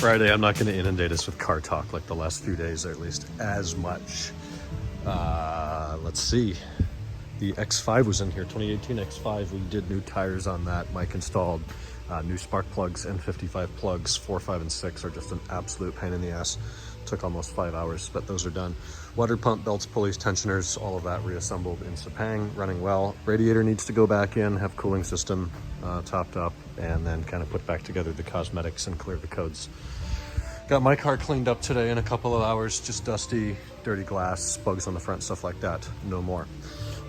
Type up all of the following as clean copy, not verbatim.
Friday, I'm not going to inundate us with car talk like the last few days, or at least as much. Let's see. The X5 was in here, 2018 X5. We did new tires on that. Mike installed new spark plugs, N55 plugs. 4, 5, and 6 are just an absolute pain in the ass. Took almost 5 hours, but those are done. Water pump, belts, pulleys, tensioners, all of that reassembled in Sepang, running well. Radiator needs to go back in, have cooling system topped up, and then kind of put back together the cosmetics and clear the codes. Got my car cleaned up today in a couple of hours, just dusty, dirty glass, bugs on the front, stuff like that, no more.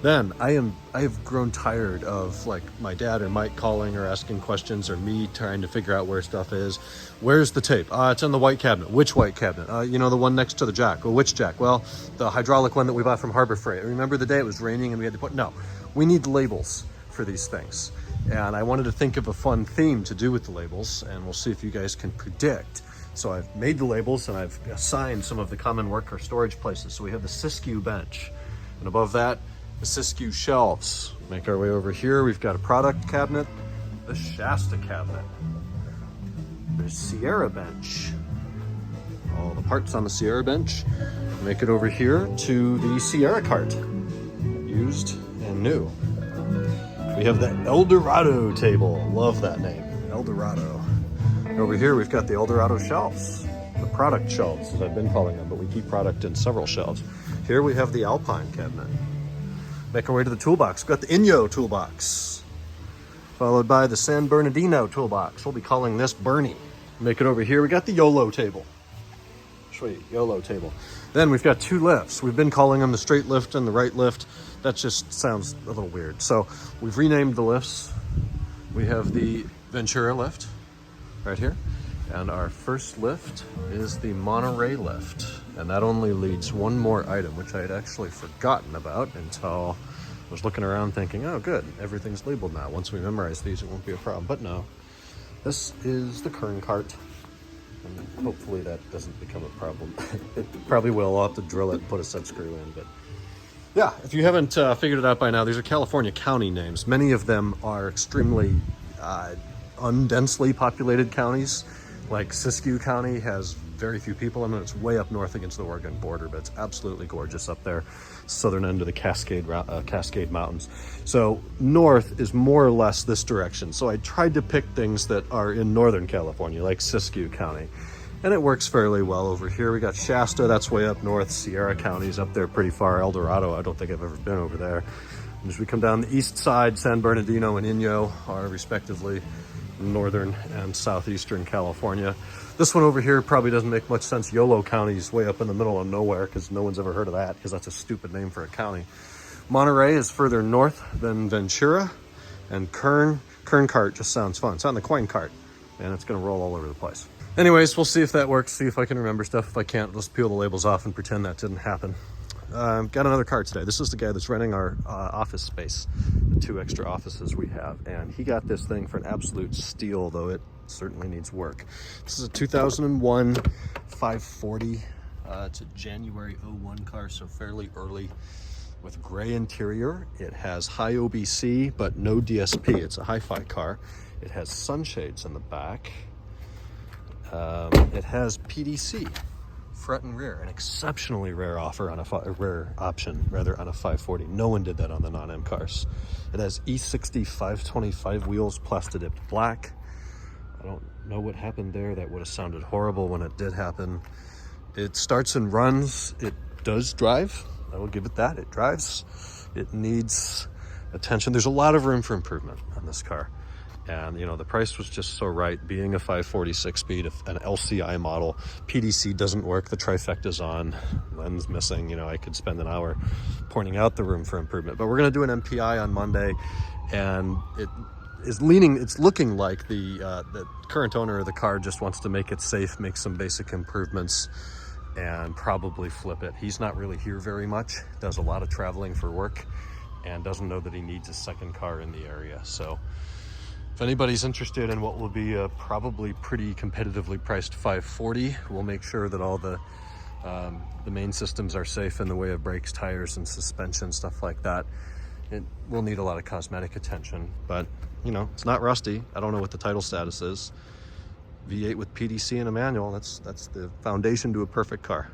Then I have grown tired of like my dad or Mike calling or asking questions, or me trying to figure out where stuff is. Where's the tape? It's in the white cabinet. Which white cabinet? You know, the one next to the jack. Well, which jack? Well, the hydraulic one that we bought from Harbor Freight. Remember the day it was raining and we had to put, no, we need labels for these things. And I wanted to think of a fun theme to do with the labels, and we'll see if you guys can predict. So I've made the labels and I've assigned some of the common work or storage places. So we have the Siskiyou bench, and above that, the Siskiyou shelves. Make our way over here. We've got a product cabinet, the Shasta cabinet, the Sierra bench, all the parts on the Sierra bench. Make it over here to the Sierra cart, used and new. We have the Eldorado table. Love that name, Eldorado. And over here we've got the Eldorado shelves, the product shelves as I've been calling them, but we keep product in several shelves. Here we have the Alpine cabinet. Make our way to the toolbox. We've got the Inyo toolbox, followed by the San Bernardino toolbox. We'll be calling this Bernie. Make it over here. We got the YOLO table. Sweet, YOLO table. Then we've got 2 lifts. We've been calling them the straight lift and the right lift. That just sounds a little weird. So we've renamed the lifts. We have the Ventura lift right here. And our first lift is the Monterey lift. And that only leads one more item, which I had actually forgotten about until I was looking around thinking, oh good, everything's labeled now. Once we memorize these, it won't be a problem. But no, this is the Kern cart. And hopefully that doesn't become a problem. It probably will. I'll have to drill it and put a set screw in. But yeah, if you haven't figured it out by now, these are California county names. Many of them are extremely undensely populated counties. Like Siskiyou County has very few people. I mean, it's way up north against the Oregon border, but it's absolutely gorgeous up there, southern end of the Cascade Mountains. So north is more or less this direction. So I tried to pick things that are in Northern California, like Siskiyou County, and it works fairly well. Over here we got Shasta, that's way up north. Sierra County's up there pretty far. Eldorado, I don't think I've ever been over there. And as we come down the east side, San Bernardino and Inyo are respectively northern and southeastern California. This one over here probably doesn't make much sense. YOLO County is way up in the middle of nowhere because no one's ever heard of that, because that's a stupid name for a county. Monterey is further north than Ventura, and Kern cart just sounds fun. It's on the coin cart, and it's going to roll all over the place. Anyways, we'll see if that works, see if I can remember stuff. If I can't, let's peel the labels off and pretend that didn't happen. Got another car today. This is the guy that's renting our office space, the 2 extra offices we have, and he got this thing for an absolute steal, though it certainly needs work. This is a 2001 540. It's a January 01 car, so fairly early, with gray interior. It has high OBC, but no DSP. It's a hi-fi car. It has sunshades in the back. It has PDC. Front and rear, an exceptionally rare offer on a rare option rather on a 540. No one did that on the non-M cars. It has E60 525 wheels, plasti-dipped black. I don't know what happened there. That would have sounded horrible when it did happen. It starts and runs. It does drive. I will give it that. It drives. It needs attention. There's a lot of room for improvement on this car. And, you know, the price was just so right. Being a 540 6-speed, an LCI model, PDC doesn't work. The trifecta's on, lens missing. You know, I could spend an hour pointing out the room for improvement. But we're going to do an MPI on Monday, and it's looking like the current owner of the car just wants to make it safe, make some basic improvements, and probably flip it. He's not really here very much, does a lot of traveling for work, and doesn't know that he needs a second car in the area. So if anybody's interested in what will be a probably pretty competitively priced 540, we'll make sure that all the main systems are safe in the way of brakes, tires, and suspension, stuff like that. It will need a lot of cosmetic attention, but you know, it's not rusty. I don't know what the title status is. V8 with PDC and a manual. That's the foundation to a perfect car.